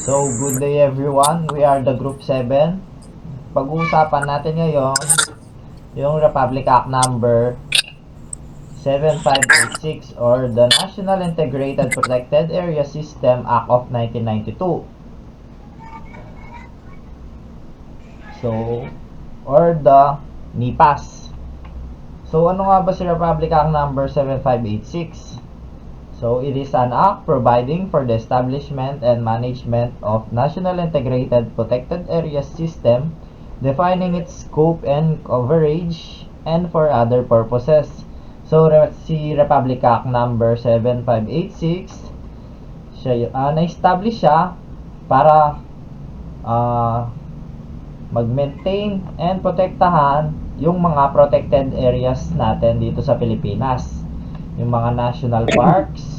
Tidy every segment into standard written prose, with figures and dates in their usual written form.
So, good day everyone. We are the Group 7. Pag-uusapan natin ngayon yung Republic Act number 7586 or the National Integrated Protected Area System Act of 1992. So, or the NIPAS. So, ano nga ba si Republic Act number 7586? So, it is an act providing for the establishment and management of National Integrated Protected Areas System, defining its scope and coverage, and for other purposes. So, si Republic Act number 7586, na-establish siya para uh, mag-maintain and protektahan yung mga protected areas natin dito sa Pilipinas. Yung mga national parks,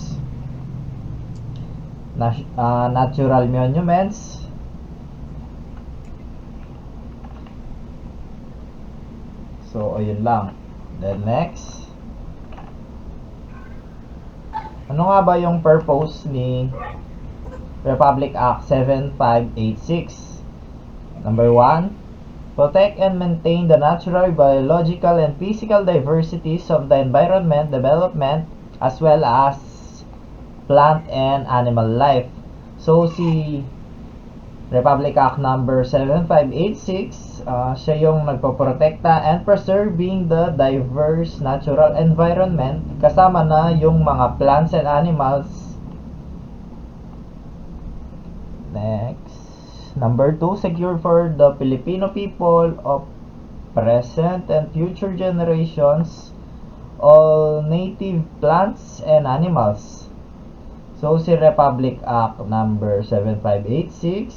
natural monuments, so ayun lang. Then next, ano nga ba yung purpose ni Republic Act 7586? Number 1, protect and maintain the natural, biological, and physical diversities of the environment, development, as well as plant and animal life. So, si Republic Act number 7586, siya yung nagpoprotekta and preserving the diverse natural environment, kasama na yung mga plants and animals. Next. Number 2, secure for the Filipino people of present and future generations all native plants and animals. So, si Republic Act number 7586,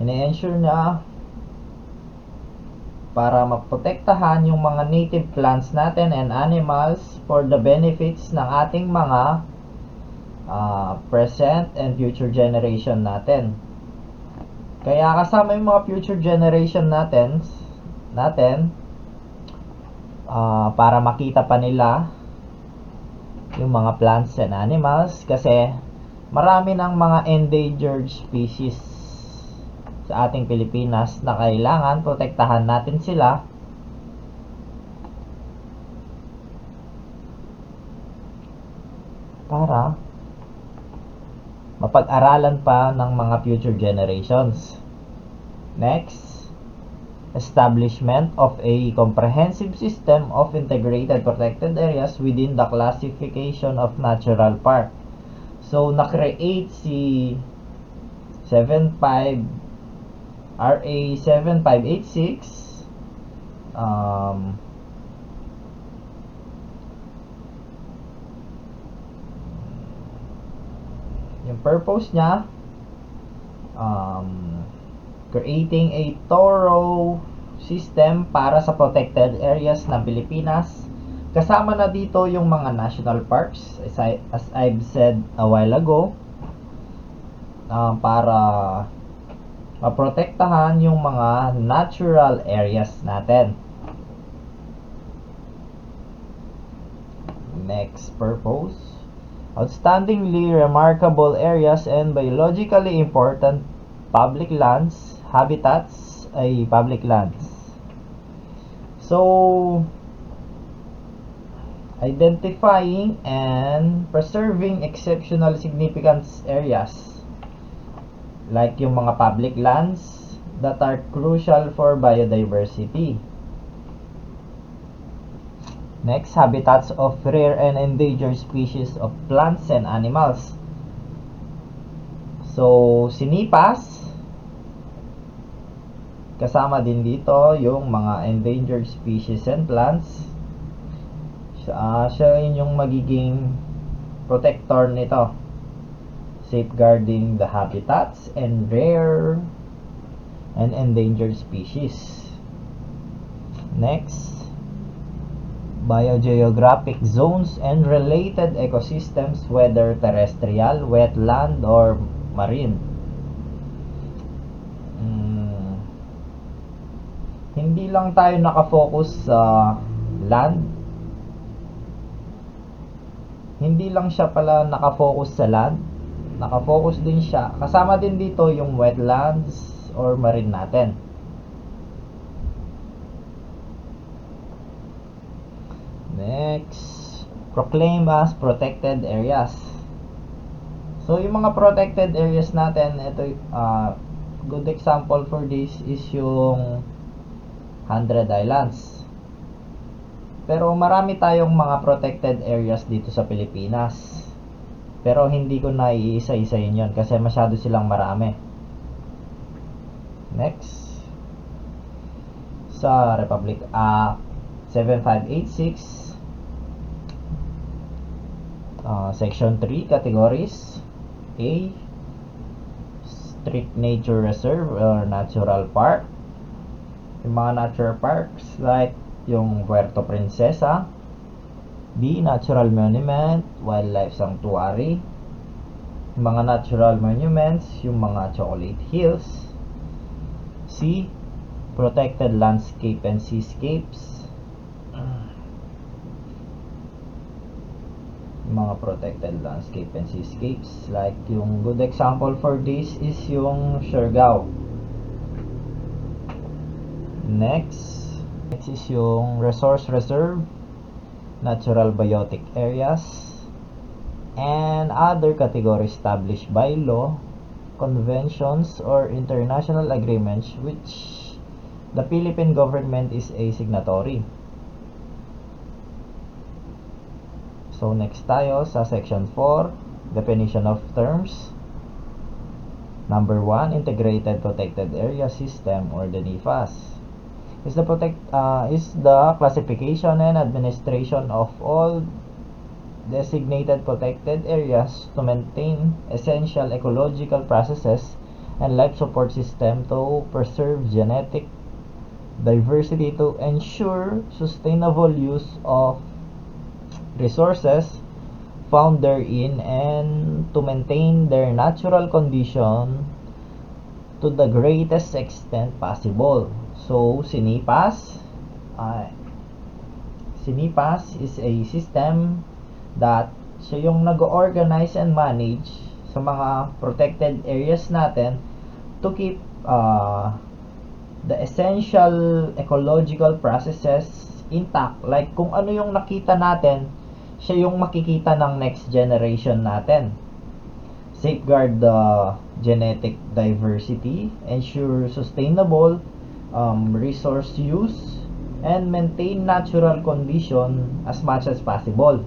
ini-ensure niya para maprotektahan yung mga native plants natin and animals for the benefits ng ating mga present and future generation natin. Kaya kasama yung mga future generation natin para makita pa nila yung mga plants and animals, kasi marami ng mga endangered species sa ating Pilipinas na kailangan protektahan natin sila para mapag-aralan pa ng mga future generations. Next, establishment of a comprehensive system of integrated protected areas within the classification of natural park. So, na-create si 75 RA 7586 yung purpose niya, creating a thorough system para sa protected areas ng Pilipinas. Kasama na dito yung mga national parks, as I've said a while ago, para maprotektahan yung mga natural areas natin. Next purpose, outstandingly remarkable areas and biologically important public lands, habitats ay public lands. So, identifying and preserving exceptional significance areas like yung mga public lands that are crucial for biodiversity. Next, habitats of rare and endangered species of plants and animals. So, sinipas, kasama din dito yung mga endangered species and plants. Siya yung magiging protector nito, safeguarding the habitats and rare and endangered species. Next, biogeographic zones and related ecosystems, whether terrestrial, wetland, or marine. Hindi lang tayo nakafocus sa land, hindi lang siya pala nakafocus sa land, nakafocus din siya. Kasama din dito yung wetlands or marine natin. Next, proclaim as protected areas. So, yung mga protected areas natin, ito, good example for this is yung 100 Islands. Pero marami tayong mga protected areas dito sa Pilipinas. Pero hindi ko na iisa-isayin yun kasi masyado silang marami. Next, sa Republic Act 7586, Section 3, Categories A, Strict Nature Reserve or Natural Park. Yung mga natural parks like yung Puerto Princesa. B, Natural Monument, Wildlife Sanctuary. Yung mga natural monuments, yung mga Chocolate Hills. C, Protected Landscape and Seascapes. Mga protected landscape and seascapes, like yung good example for this is yung Siargao. Next is yung resource reserve, natural biotic areas, and other categories established by law, conventions, or international agreements which the Philippine government is a signatory. So, next tayo sa Section 4, Definition of Terms. Number 1, Integrated Protected Area System or the NIFAS. Is the classification and administration of all designated protected areas to maintain essential ecological processes and life support system to preserve genetic diversity, to ensure sustainable use of resources found therein, and to maintain their natural condition to the greatest extent possible. So, SINIPAS is a system that siya yung nag-organize and manage sa mga protected areas natin to keep the essential ecological processes intact. Like, kung ano yung nakita natin, siya yung makikita ng next generation natin. Safeguard the genetic diversity, ensure sustainable resource use, and maintain natural condition as much as possible.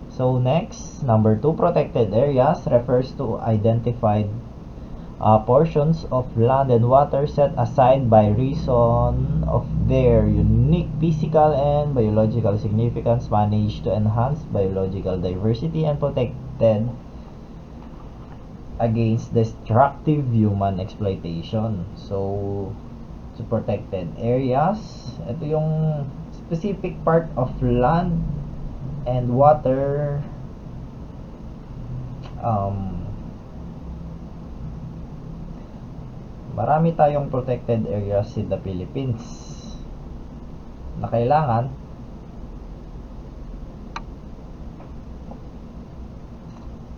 So next, number 2, protected areas refers to identified portions of land and water set aside by reason of their unique physical and biological significance, managed to enhance biological diversity and protected against destructive human exploitation. So, protected areas, ito yung specific part of land and water marami tayong protected areas in the Philippines na kailangan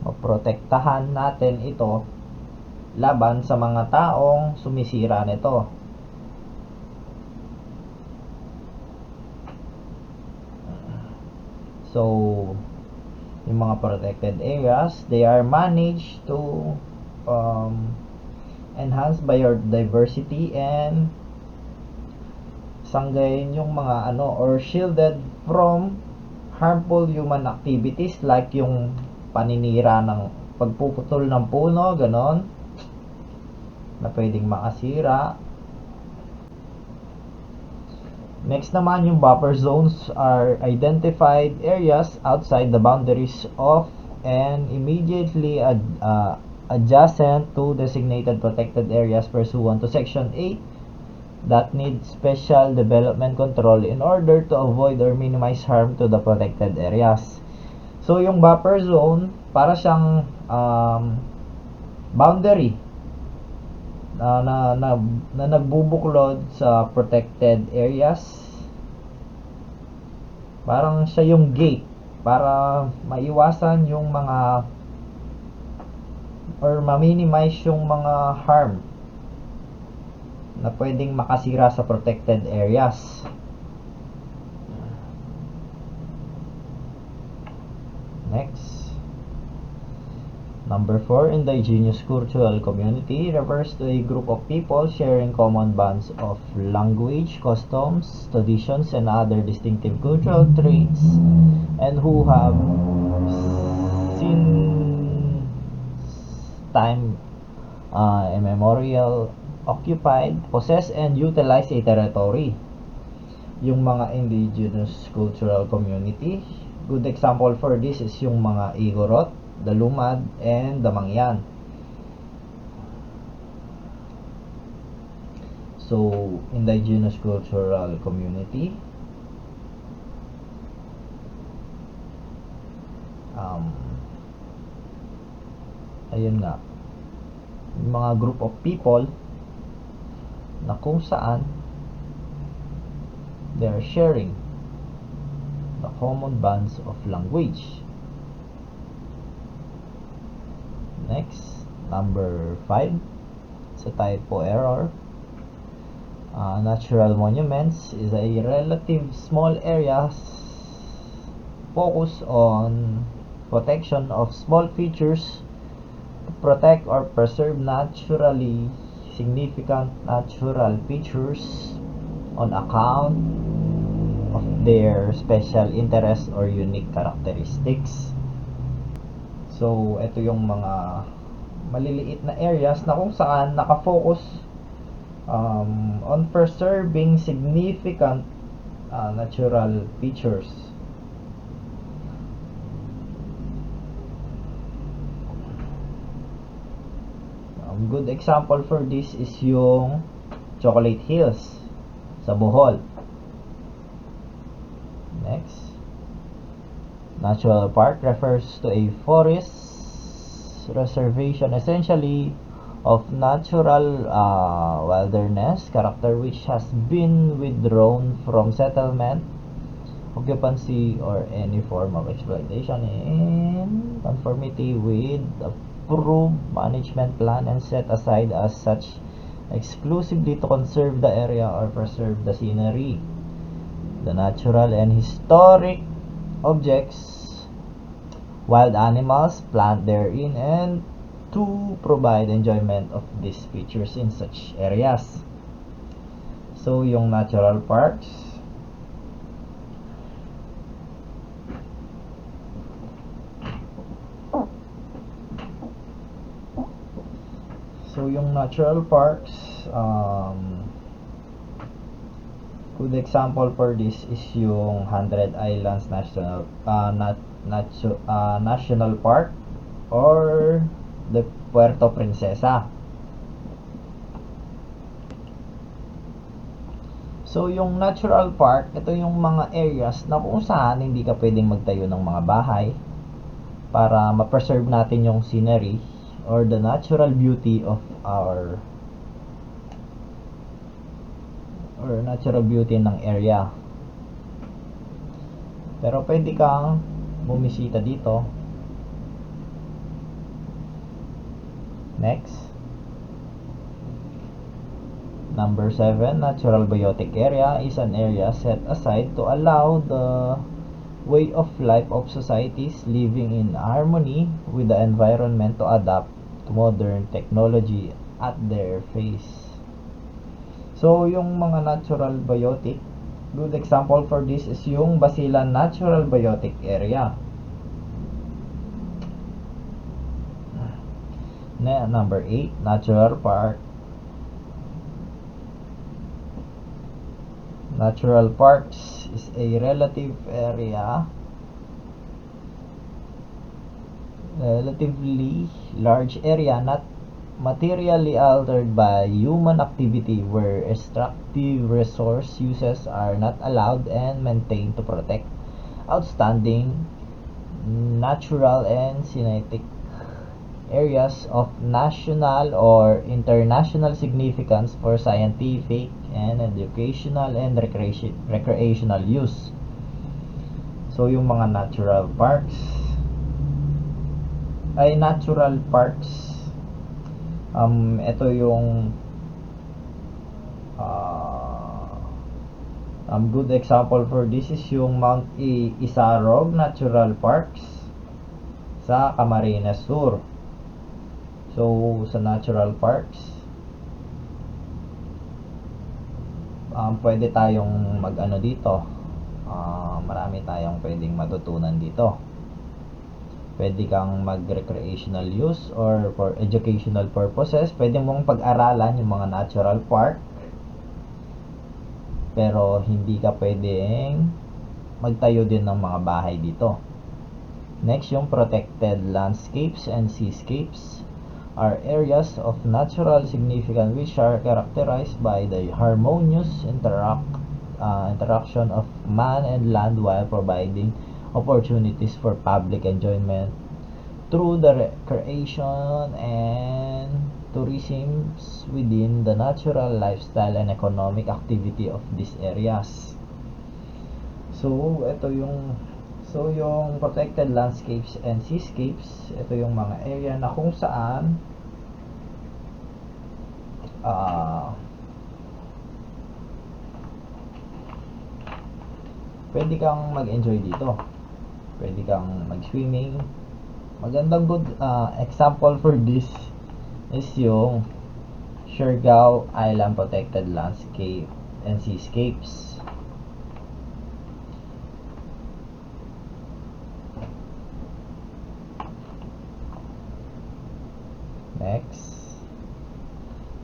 maprotektahan natin ito laban sa mga taong sumisira nito. So, yung mga protected areas, they are managed to enhance biodiversity and sanggayin yung mga or shielded from harmful human activities like yung paninira ng pagpuputol ng puno, ganon, na pwedeng makasira. Next naman, yung buffer zones are identified areas outside the boundaries of and immediately adjacent to designated protected areas pursuant to Section 8 that need special development control in order to avoid or minimize harm to the protected areas. So, yung buffer zone, para siyang boundary na nagbubuklod sa protected areas. Parang siya yung gate para maiwasan yung mga or ma-minimize yung mga harm na pwedeng makasira sa protected areas. Next. Number 4, indigenous cultural community refers to a group of people sharing common bonds of language, customs, traditions, and other distinctive cultural traits, and who have since time immemorial occupied, possess, and utilize a territory. Yung mga indigenous cultural community, good example for this is yung mga Igorot, the Lumad, and the Mangyan. So, indigenous cultural community, ayun nga, yung mga group of people na kung saan they are sharing the common bonds of language. Next, number 5, it's a typo error. Natural monuments is a relative small area focus on protection of small features to protect or preserve naturally significant natural features on account of their special interest or unique characteristics. So, ito yung mga maliliit na areas na kung saan nakafocus on preserving significant natural features. Good example for this is yung Chocolate Hills sa Bohol. Next. Natural park refers to a forest reservation essentially of natural wilderness character which has been withdrawn from settlement, occupancy, or any form of exploitation in conformity with approved management plan and set aside as such exclusively to conserve the area or preserve the scenery, the natural and historic objects, wild animals, plant therein, and to provide enjoyment of these features in such areas. So, yung natural parks, good example for this is yung 100 Islands National Park or the Puerto Princesa. So, yung natural park, ito yung mga areas na kung saan hindi ka pwedeng magtayo ng mga bahay para ma-preserve natin yung scenery or the natural beauty of our natural beauty ng area. Pero pwede kang bumisita dito. Next. Number 7, natural biotic area is an area set aside to allow the way of life of societies living in harmony with the environment to adapt to modern technology at their pace. So, yung mga natural biotic, good example for this is yung Basilan Natural Biotic Area. Number 8, natural park. Natural parks is a relatively large area not materially altered by human activity where extractive resource uses are not allowed and maintained to protect outstanding natural and scenic areas of national or international significance for scientific and educational and recreational use. So yung mga natural parks ito yung good example for this is yung Mount Isarog Natural Parks sa Camarines Sur. So sa natural parks pwede tayong mag-ano dito, marami tayong pwedeng matutunan dito. Pwede kang mag-recreational use or for educational purposes. Pwede mong pag-aralan yung mga natural park, pero hindi ka pwedeng magtayo din ng mga bahay dito. Next, yung protected landscapes and seascapes are areas of natural significance which are characterized by the harmonious interaction of man and land while providing opportunities for public enjoyment through the recreation and tourism within the natural lifestyle and economic activity of these areas. So yung protected landscapes and seascapes, ito yung mga area na kung saan pwede kang mag-enjoy dito. Pwede kang mag-swimming. Magandang good example for this is yung Siargao Island Protected Landscape and Seascapes. Next,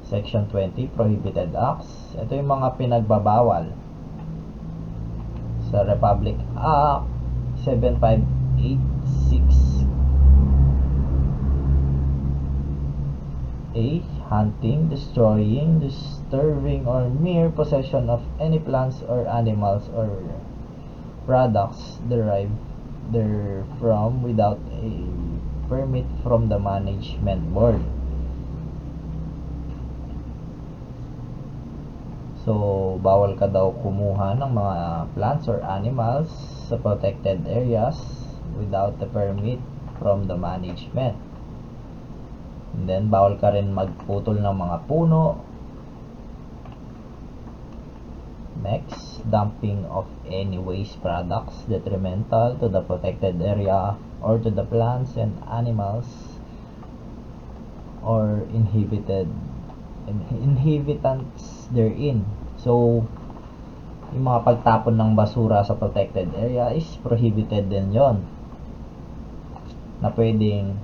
Section 20, Prohibited Acts. Ito yung mga pinagbabawal sa Republic Act 7586. A. Hunting, destroying, disturbing, or mere possession of any plants or animals or products derived therefrom without a permit from the management board. So, bawal ka daw kumuha ng mga plants or animals sa protected areas without a permit from the management. And then, bawal ka rin magputol ng mga puno. Next, dumping of any waste products detrimental to the protected area or to the plants and animals or inhabitants therein. So, yung mga pagtapon ng basura sa protected area is prohibited din yon, na pwedeng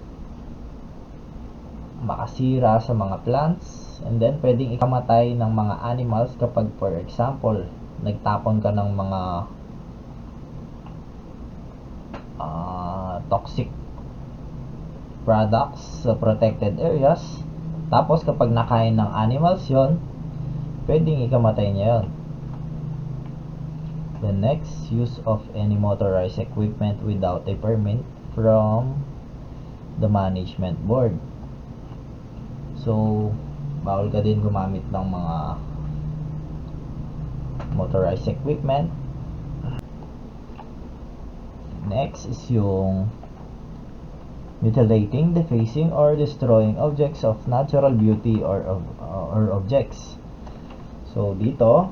makasira sa mga plants, and then pwedeng ikamatay ng mga animals kapag, for example, nagtapon ka ng mga toxic products sa protected areas, tapos kapag nakain ng animals yon, pwedeng ikamatay niya yon. The next, use of any motorized equipment without a permit from the management board. So, bawal ka din gumamit ng mga motorized equipment. Next is yung mutilating, defacing, or destroying objects of natural beauty or objects. So, dito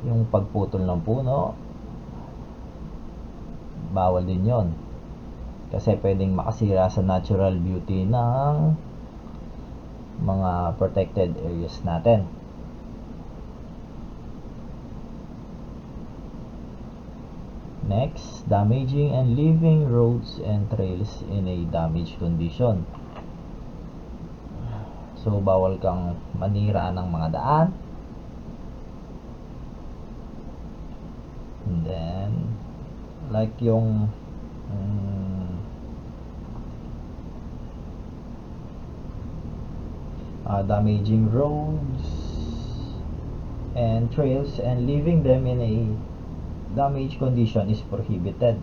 yung pagputol ng puno, bawal din yon, kasi pwedeng makasira sa natural beauty ng mga protected areas natin. Next, damaging and leaving roads and trails in a damaged condition. So, bawal kang manira ng mga daan. And then, like yung damaging roads and trails and leaving them in a damaged condition is prohibited.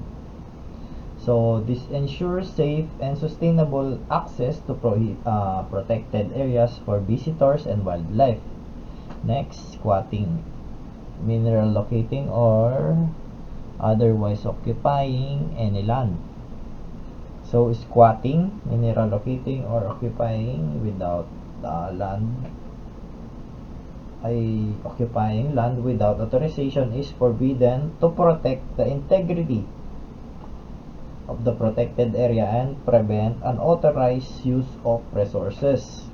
So this ensures safe and sustainable access to protected areas for visitors and wildlife. Next, squatting, mineral locating or otherwise occupying any land. So squatting, mineral locating or occupying without land ay occupying land without authorization is forbidden to protect the integrity of the protected area and prevent unauthorized use of resources.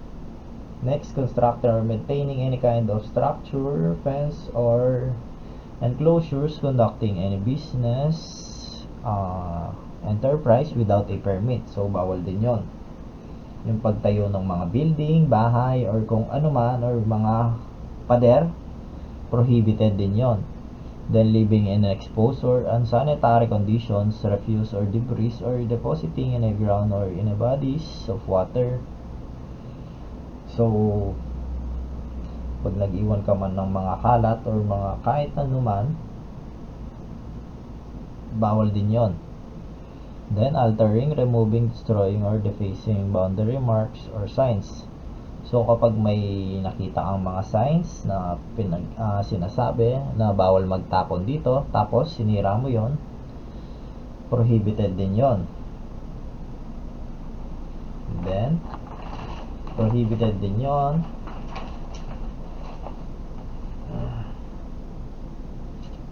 Next, constructor or maintaining any kind of structure, fence, or enclosures, conducting any business, enterprise without a permit. So, bawal din yon. Yung pagtayo ng mga building, bahay, or kung ano man, or mga pader, prohibited din yon. Then living in exposed or unsanitary conditions, refuse or debris, or depositing in a ground or in a bodies of water. So, pag nag-iwan ka man ng mga kalat or mga kahit ano man, bawal din yon. Then, altering, removing, destroying, or defacing boundary marks or signs. So, kapag may nakita kang mga signs na sinasabi na bawal magtapon dito, tapos sinira mo yon, prohibited din yon. Then, prohibited din yon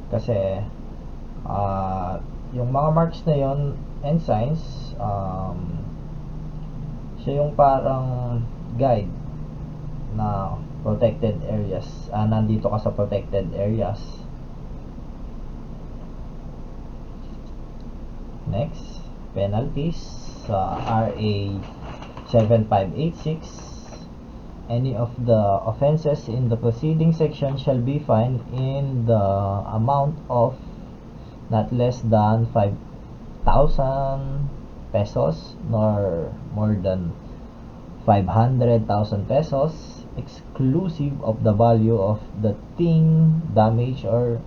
kasi yung mga marks na yon and signs, siya yung parang guide na protected areas, nandito ka sa protected areas. Next, penalties sa RA 7586. Any of the offenses in the preceding section shall be fined in the amount of not less than 5,000 pesos nor more than 500,000 pesos, exclusive of the value of the thing damaged, or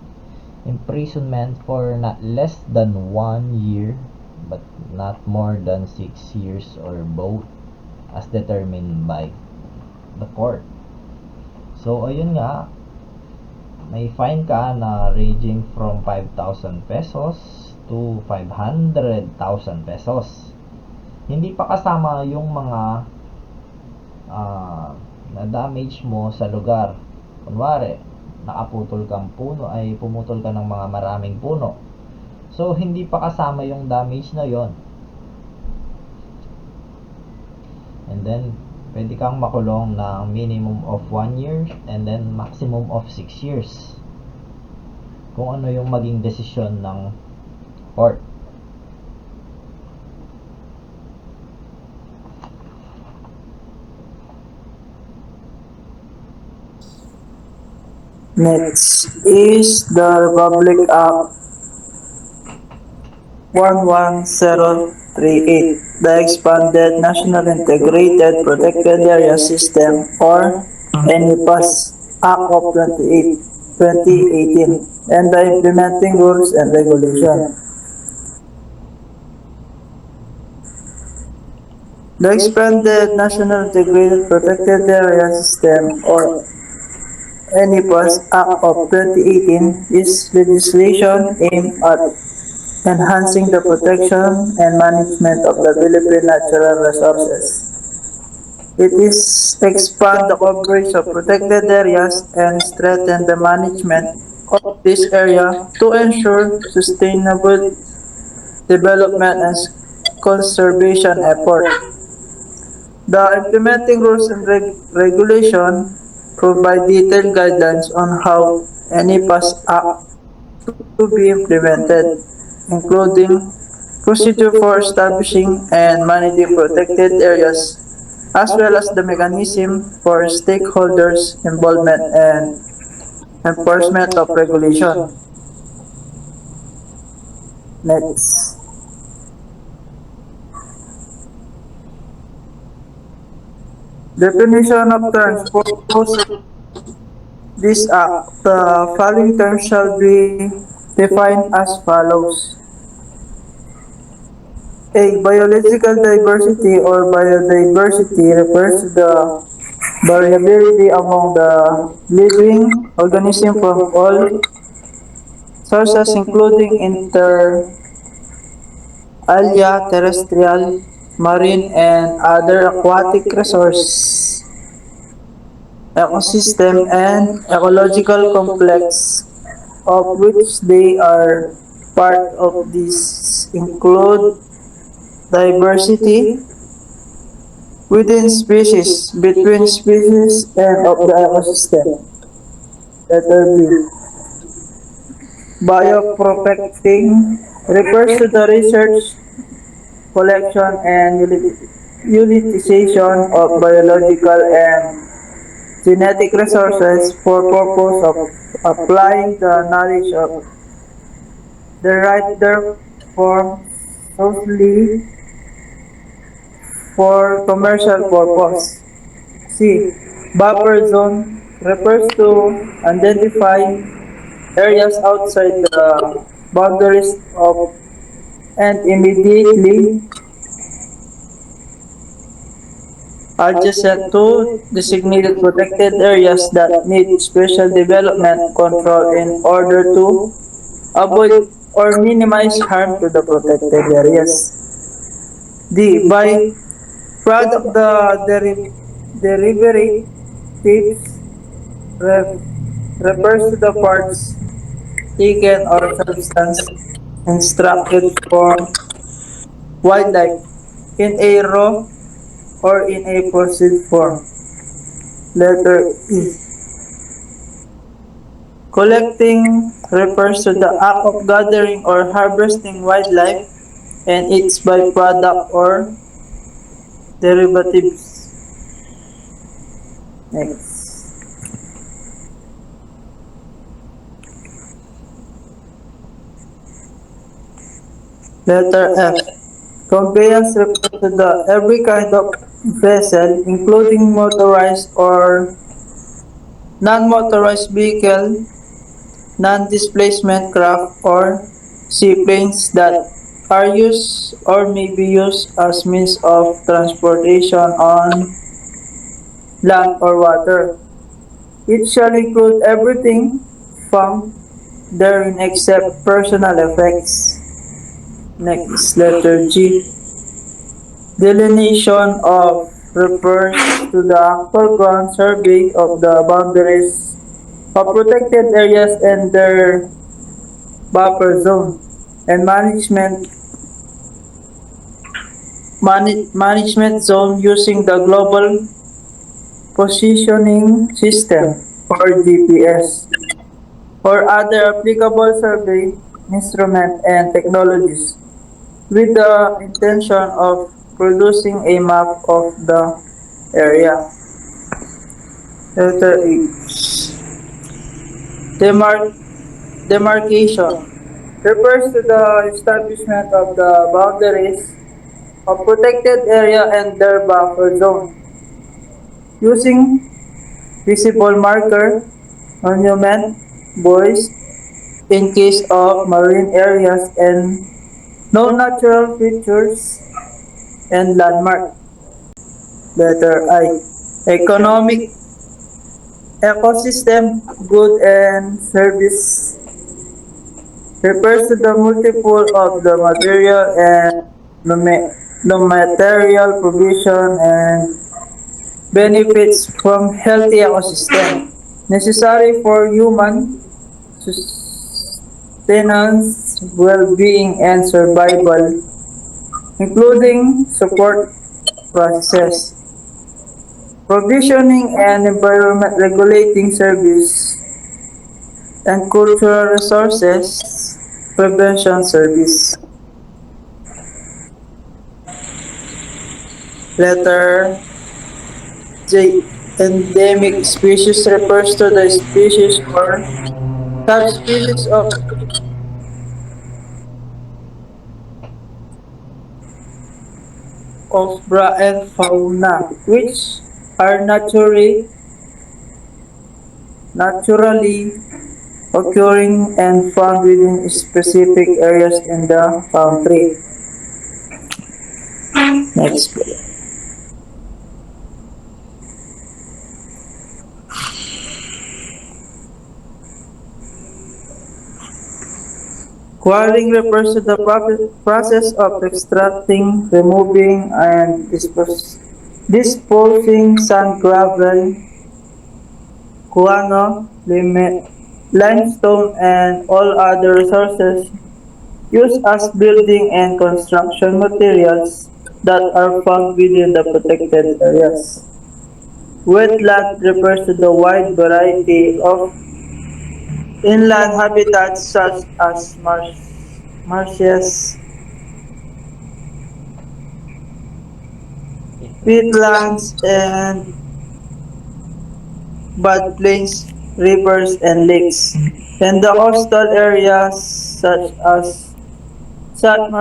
imprisonment for not less than 1 year but not more than 6 years or both as determined by the court. So ayun nga, may fine ka na ranging from 5,000 pesos to 500,000 pesos. Hindi pa kasama yung mga na damage mo sa lugar. Kunwari, nakaputol kang puno, ay pumutol ka ng mga maraming puno. So, hindi pa kasama yung damage na yon. And then, pwede kang makulong ng minimum of 1 year and then maximum of 6 years. Kung ano yung maging desisyon ng court. Next is the Republic Act 11038, the Expanded National Integrated Protected Area System or NEPAS Act of 2018, and the implementing rules and regulations. The Expanded National Integrated Protected Area System or NEPAS Act of 2018 is legislation aimed at enhancing the protection and management of the Philippine natural resources. It is expand the coverage of protected areas and strengthen the management of this area to ensure sustainable development and conservation effort. The implementing rules and regulation provide detailed guidelines on how any PAS Act to be implemented, including procedure for establishing and managing protected areas, as well as the mechanism for stakeholders' involvement and enforcement of regulation. Next. Definition of terms. Purpose of this act. The following terms shall be defined as follows. A. Biological diversity or biodiversity refers to the variability among the living organisms from all sources including inter alia, terrestrial, marine, and other aquatic resources, ecosystem, and ecological complex of which they are part of. These include diversity within species, between species, and of the ecosystem. Letter B. Bioprospecting refers to the research, collection, and utilization of biological and genetic resources for purpose of applying the knowledge of derived therefore solely for commercial purpose. C. Buffer zone refers to identify areas outside the boundaries of and immediately adjacent to designated protected areas that need special development control in order to avoid or minimize harm to the protected areas. D. By product the derivatives ref, refers to the parts taken or substance extracted from wildlife in a raw or in a processed form. Letter E. Collecting refers to the act of gathering or harvesting wildlife and its byproduct or derivatives. Next. Letter F. Conveyance refers to the every kind of vessel, including motorized or non-motorized vehicle, non-displacement craft, or seaplanes that are used or may be used as means of transportation on land or water. It shall include everything found therein except personal effects. Next, letter G. Delineation of refers to the actual ground survey of the boundaries of protected areas and their buffer zone and management zone using the global positioning system or GPS or other applicable survey instrument and technologies with the intention of producing a map of the area. Letter H. Demarcation refers to the establishment of the boundaries of protected area and their buffer zone using visible marker, monument, buoys in case of marine areas and no natural features and landmark. Letter I. Economic ecosystem good and service refers to the multiple of the material and non-material provision and benefits from healthy ecosystem necessary for human sustenance, well-being, and survival, including support processes, provisioning and environment regulating service, and cultural resources prevention service. Letter J. Endemic species refers to the species or subspecies of flora and fauna which are naturally occurring and found within specific areas in the country. Next. Quarrying refers to the process of extracting, removing, and disposing sand, gravel, guano, limestone, and all other resources used as building and construction materials that are found within the protected areas. Wetland refers to the wide variety of inland habitats such as marshes, peatlands, and floodplains, rivers, and lakes. And the coastal areas such as salt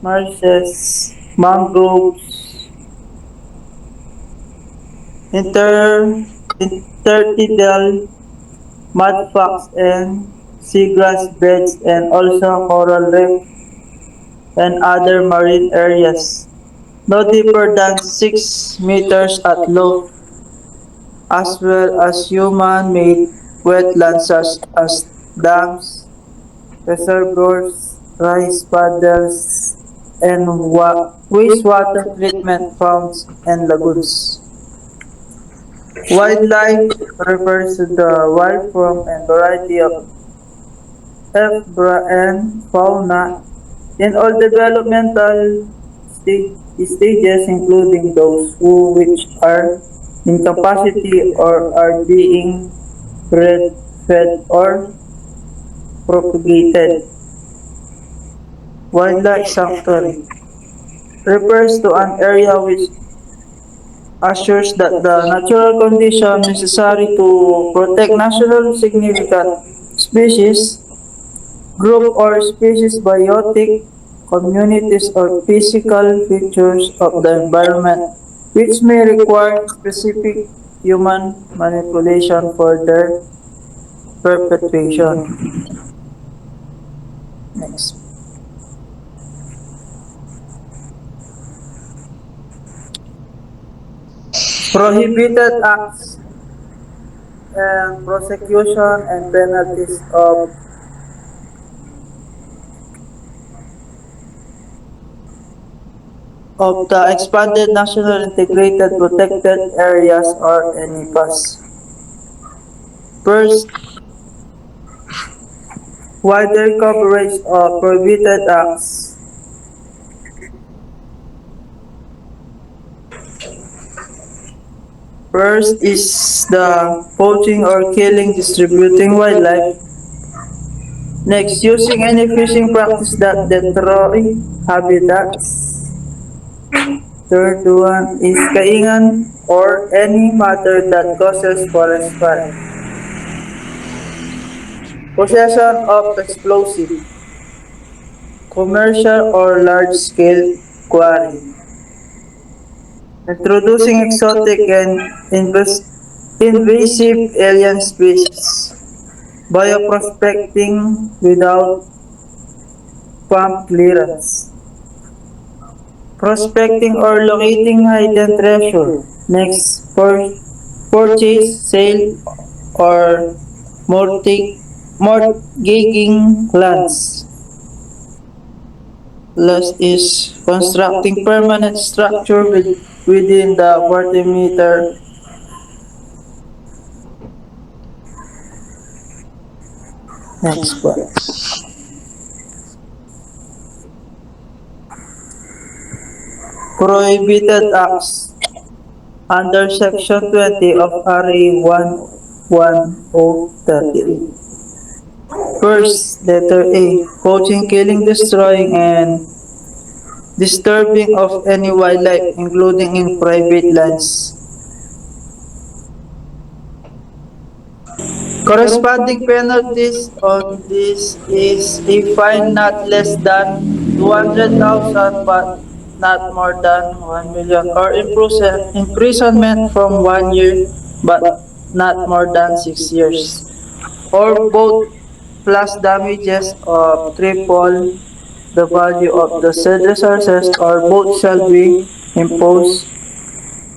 marshes, mangroves, intertidal mudflats, and seagrass beds, and also coral reef and other marine areas, no deeper than 6 meters at low, as well as human-made wetlands such as dams, reservoirs, rice paddles, and wastewater treatment ponds and lagoons. Wildlife refers to the wild form and variety of flora and fauna in all developmental stages, including those which are in capacity or are being bred, fed, or propagated. Wildlife sanctuary refers to an area which assures that the natural condition necessary to protect national significant species, group or species biotic communities or physical features of the environment which may require specific human manipulation for their perpetuation. Next. Prohibited acts and prosecution and penalties of the expanded national integrated protected areas or NEPAs. First, wider coverage of prohibited acts. First is the poaching or killing, distributing wildlife. Next, using any fishing practice that destroy habitats. Third one is kaingan or any matter that causes forest fire. Possession of explosive, commercial or large-scale quarry. Introducing exotic and invasive alien species. Bioprospecting without pump clearance. Prospecting or locating hidden treasure. Next, purchase, sale, or mortgaging lands. Last is constructing permanent structure within the 40-meter next one. Prohibited acts under Section 20 of RA 11038. First, letter A, poaching, killing, destroying, and disturbing of any wildlife, including in private lands. Corresponding penalties on this is a fine not less than 200,000 but not more than 1 million, or imprisonment from 1 year but not more than 6 years, or both, plus damages of triple the value of the said resources or both shall be imposed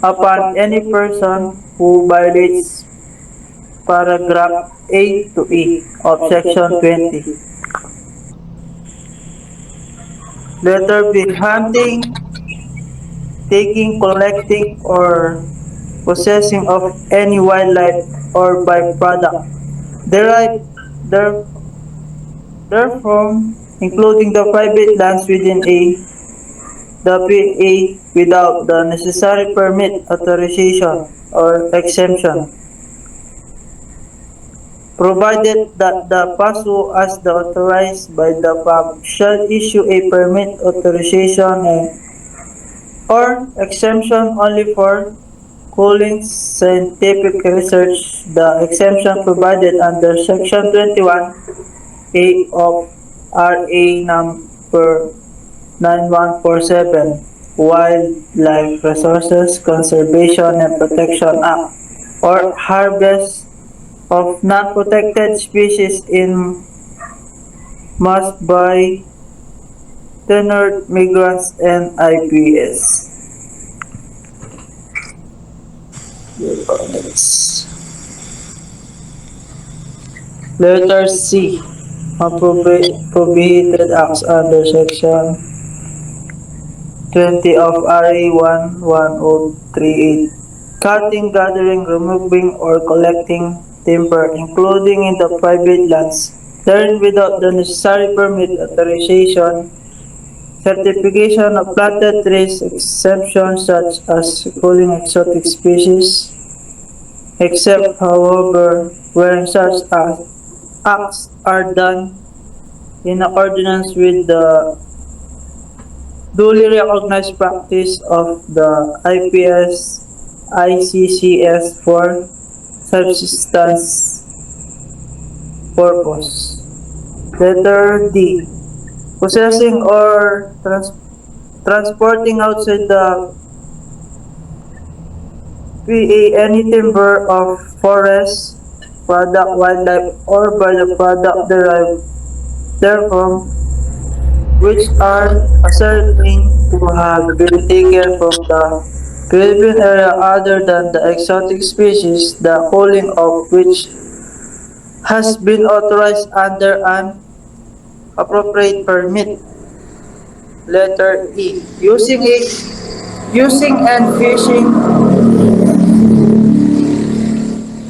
upon any person who violates paragraph A to E of section 20. Letter B. Hunting, taking, collecting, or possessing of any wildlife or byproduct derived there, therefrom, including the private lands within the PA without the necessary permit, authorization, or exemption, provided that the PASO as the authorized by the PAB shall issue a permit, authorization, or exemption only for cooling scientific research. The exemption provided under Section 21A of RA number 9147, Wildlife Resources Conservation and Protection Act, or harvest of non-protected species in mass by tenured migrants and IPS. Next. Letter C. Prohibited acts under Section 20 of RA 11038. Cutting, gathering, removing, or collecting timber, including in the private lands, therein without the necessary permit, authorization, certification of planted trees, exceptions such as culling exotic species, except, however, where such acts are done in accordance with the duly recognized practice of the IPS ICCS for subsistence purpose. Letter D. Possessing or transporting outside the PA any timber of forest, product, wildlife, or by the product derived therefrom, which are ascertained to have been taken from the Philippine area other than the exotic species, the culling of which has been authorized under an appropriate permit. Letter E. Using and fishing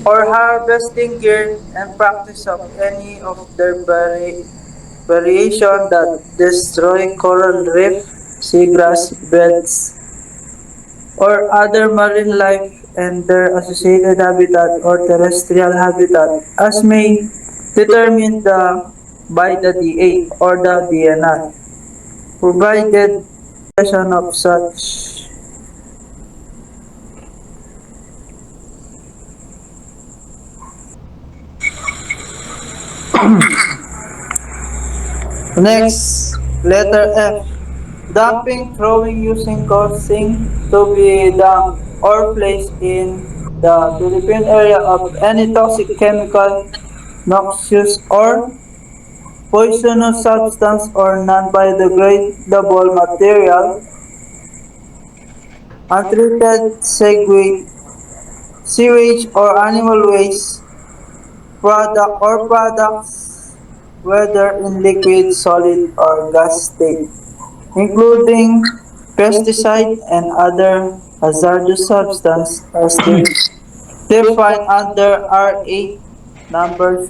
or harvesting gear and practice of any of their variation that destroy coral reef, seagrass beds, or other marine life and their associated habitat or terrestrial habitat as may determined by the DA or the DNR, provided possession of such. Next, letter F. Dumping, throwing, using, causing to be dumped or placed in the Philippine area of any toxic chemical, noxious or poisonous substance or non-biodegradable material, untreated sewage or animal waste, product or products, whether in liquid, solid, or gas state, including pesticide and other hazardous substance as defined under RA number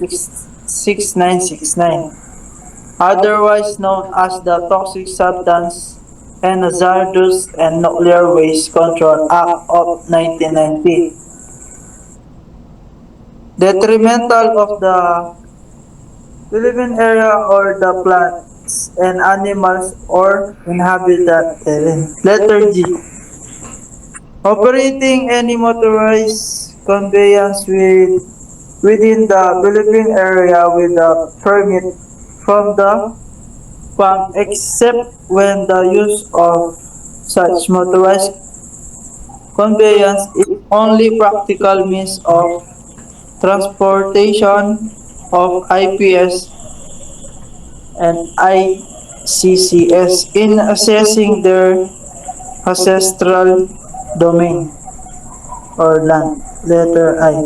6969, otherwise known as the Toxic Substance and Hazardous and Nuclear Waste Control Act of 1990. Detrimental of the Philippine area or the plants and animals or inhabited terrain. Letter G. Operating any motorized conveyance within the Philippine area without permit from the PAM except when the use of such motorized conveyance is only practical means of transportation of IPS and CCS in assessing their ancestral domain or land. Letter I.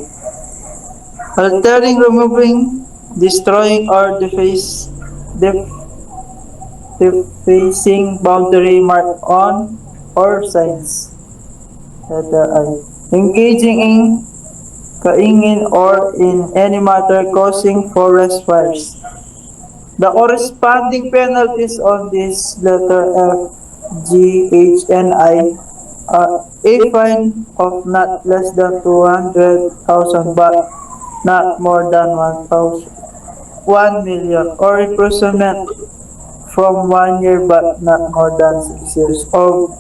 Altering, removing, destroying, or defacing boundary mark on or signs. Letter I. Engaging in kaingin or in any matter causing forest fires. The corresponding penalties on this letter F, G, H, and I are a fine of not less than 200,000 but not more than 1,000,000 or imprisonment from 1 year but not more than 6 years or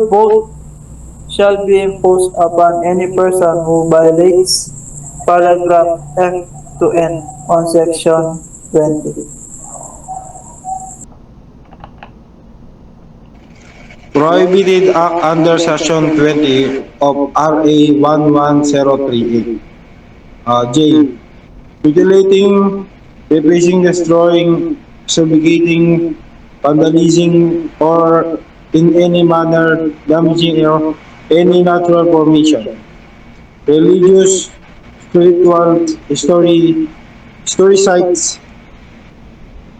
both shall be imposed upon any person who violates paragraph F to N on section 20. Prohibited Act under Section 20 of RA 11038. J. Mutilating, defacing, destroying, subjugating, vandalizing, or in any manner damaging or any natural formation, religious, spiritual, story sites,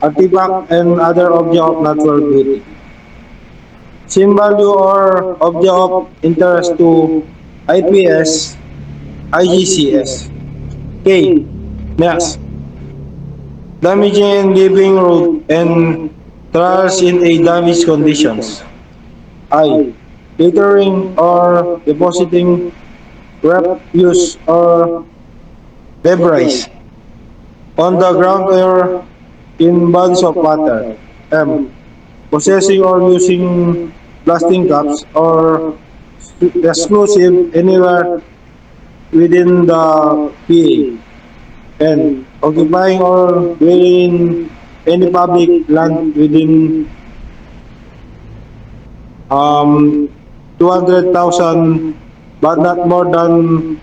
artifact, and other object of natural beauty. Same value or object of interest to IPS, IGCS. K. Next. Damaging living road and trials in a damaged conditions. I. Littering or depositing refuse or debris on the ground or in bodies of water. M. Possessing or using plastic cups or exclusive anywhere within the PA. And occupying or dwelling in any public land within 200,000 but not more than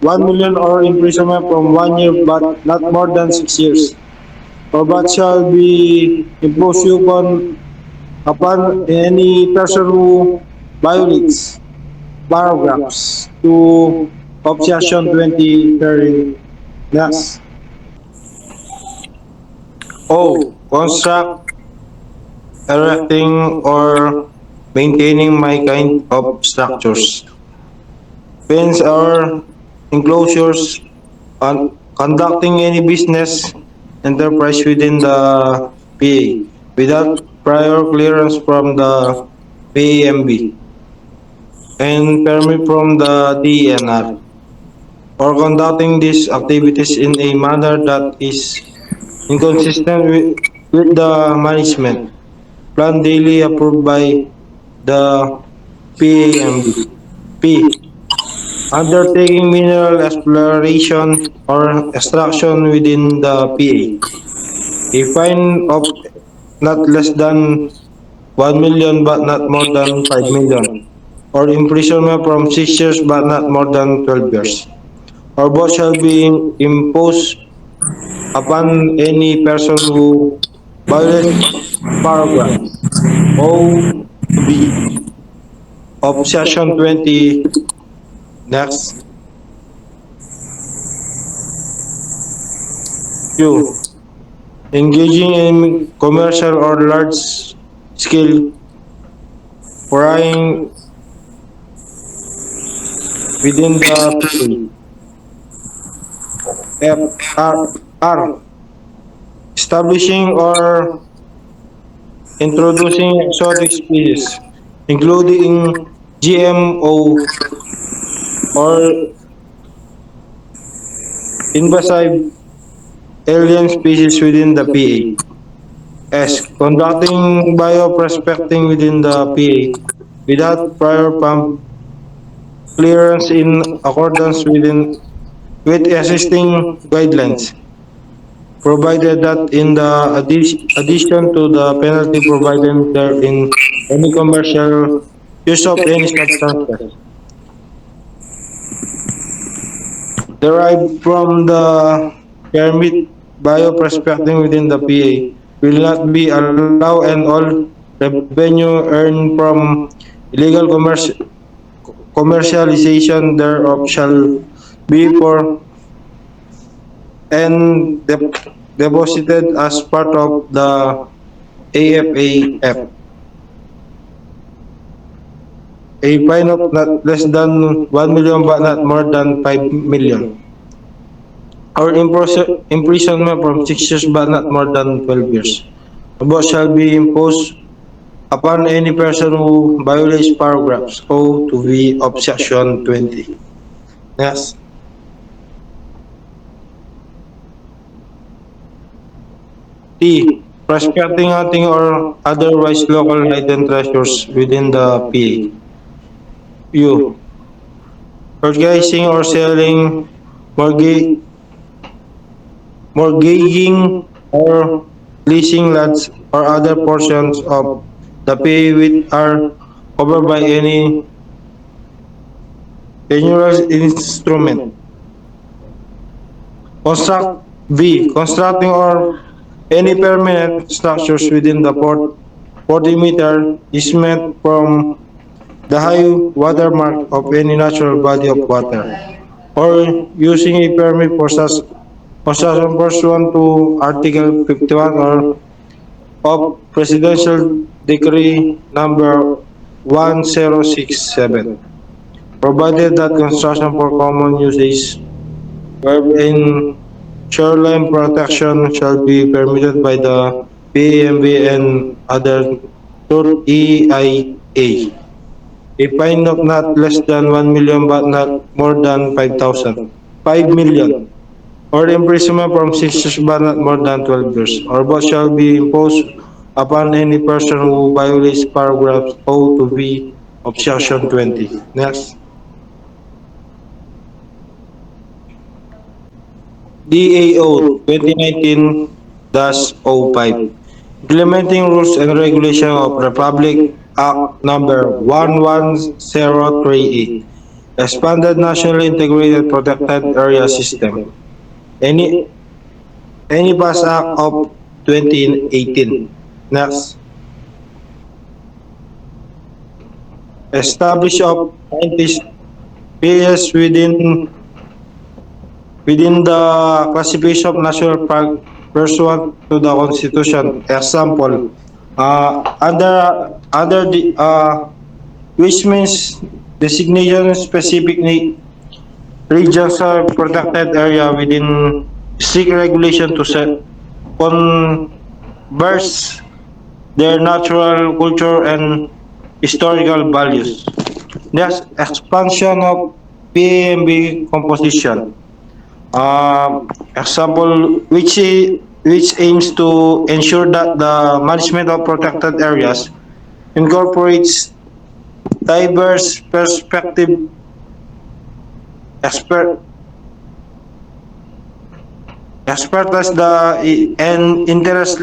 1 million or imprisonment from 1 year but not more than 6 years. Or but shall be imposed upon any person who violates paragraphs 2 of Section 20 therein. Next. O. Construct, erecting, or maintaining my kind of structures. Fence or enclosures, conducting any business enterprise within the PA without prior clearance from the PAMB and permit from the DNR, or conducting these activities in a manner that is inconsistent with the management plan daily approved by the PAMB. P. Undertaking mineral exploration or extraction within the PA. A fine of not less than 1 million but not more than 5 million, or imprisonment from 6 years but not more than 12 years, or both shall be imposed upon any person who violates paragraph O to B of Section 20. Next. Q. Engaging in commercial or large scale quarrying within the PA. F. R. Establishing or introducing exotic species, including GMO or invasive alien species within the PA. S. Conducting bioprospecting within the PA without prior pump clearance in accordance with existing guidelines, provided that in the addition to the penalty provided there in any commercial use of any substances derived from the permit bioprospecting within the PA will not be allowed, and all revenue earned from illegal commercialization thereof shall be for and deposited as part of the AFAF. A fine of not less than 1 million but not more than 5 million. Or imprisonment from 6 years but not more than 12 years. Both shall be imposed upon any person who violates paragraphs O to V of section 20. Yes. T. Prospecting, hunting, or otherwise local hidden treasures within the PA. U. Purchasing or selling, mortgage, mortgaging, or leasing lots or other portions of the PA which are covered by any general instrument. Constructing or any permanent structures within the 40-meter easement from the high water mark of any natural body of water, or using a permit for such construction pursuant to Article 51 or of Presidential Decree number 1067, provided that construction for common uses wherein shoreline protection shall be permitted by the PAMB and other third EIA. A fine of not less than 1 million but not more than 5 million, or imprisonment from 6 years but not more than 12 years, or both shall be imposed upon any person who violates paragraphs O to V of section 20. Next. DAO 2019-05, implementing rules and regulation of Republic Act number 11038, expanded nationally integrated protected area system. Any pass Act of 2018. Next. Establish of 90 PS within the classification of national park pursuant to the Constitution. Example, under the which means designation specific regions or protected area within strict regulation to converse their natural culture and historical values. Next, expansion of PAMB composition. Example, which aims to ensure that the management of protected areas incorporates diverse perspective, expertise and interest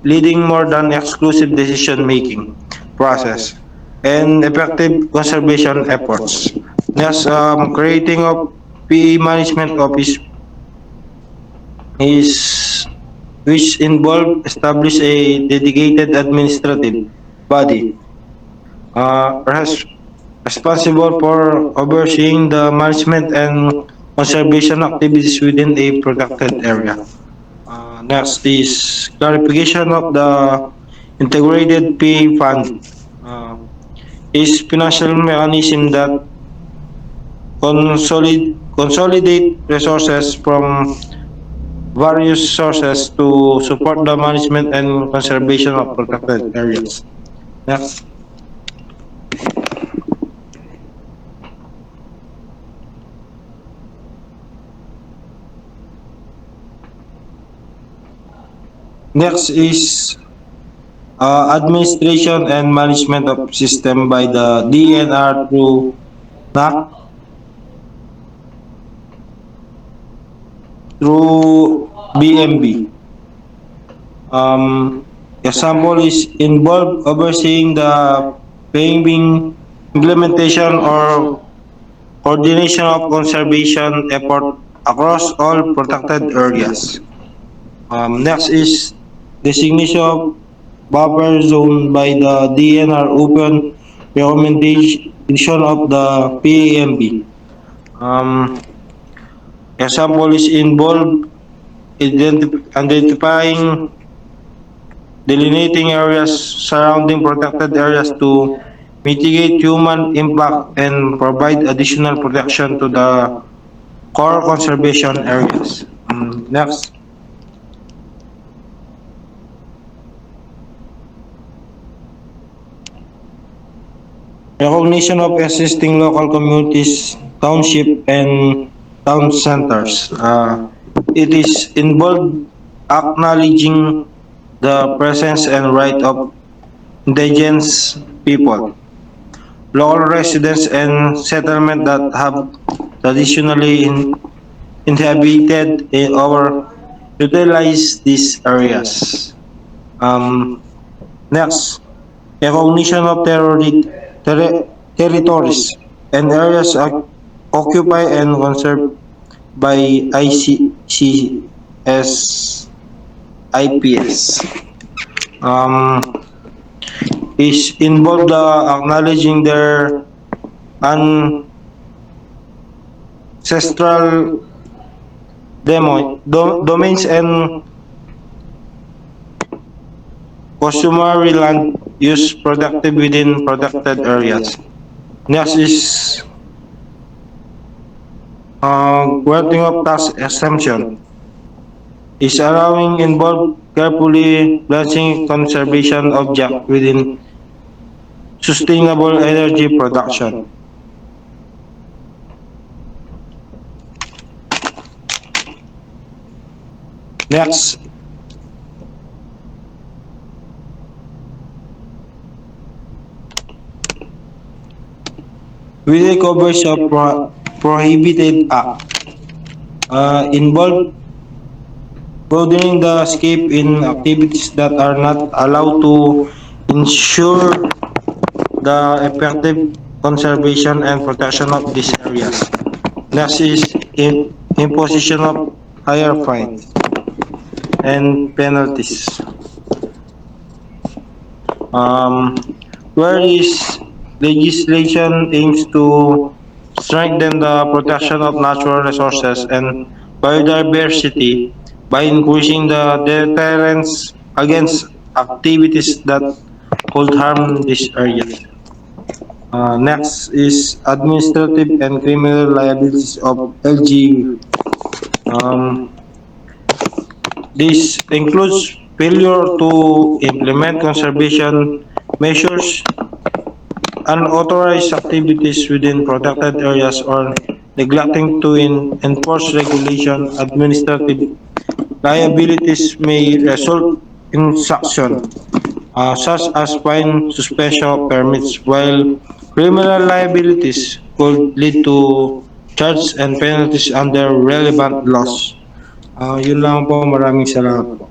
leading more than exclusive decision making process and effective conservation efforts. Next, creating of PE management office is which involve establish a dedicated administrative body responsible for overseeing the management and conservation activities within a protected area. Next is clarification of the integrated PA fund. Is financial mechanism that consolidate resources from various sources to support the management and conservation of protected areas. Next. Next is administration and management of system by the DNR through NAC through BMB. Example is involve overseeing the paying implementation or coordination of conservation effort across all protected areas. Next is designation of buffer zone by the DNR open recommendation of the PAMB. Example is involved identifying delineating areas surrounding protected areas to mitigate human impact and provide additional protection to the core conservation areas. Next. Recognition of existing local communities, township, and town centers. It is involved acknowledging the presence and right of indigenous people, local residents, and settlement that have traditionally inhabited or utilized these areas. Um, Next, recognition of territories and areas occupied and conserved by ICCS IPS. Um, is involved acknowledging their ancestral domains and customary land use productive within protected areas. Next is granting of tax exemption is allowing involved carefully balancing conservation object within sustainable energy production. Next, with the coverage of prohibited act involved broadening the scope in activities that are not allowed to ensure the effective conservation and protection of these areas. Next is imposition of higher fines and penalties. Where is legislation aims to strengthen the protection of natural resources and biodiversity by increasing the deterrence against activities that could harm these areas. Next is administrative and criminal liabilities of LGU. Um, this includes failure to implement conservation measures, unauthorized activities within protected areas, or neglecting to enforce regulation. Administrative liabilities may result in sanction, such as fine, suspension of permits, while criminal liabilities could lead to charges and penalties under relevant laws. Yun lang po, maraming salamat po.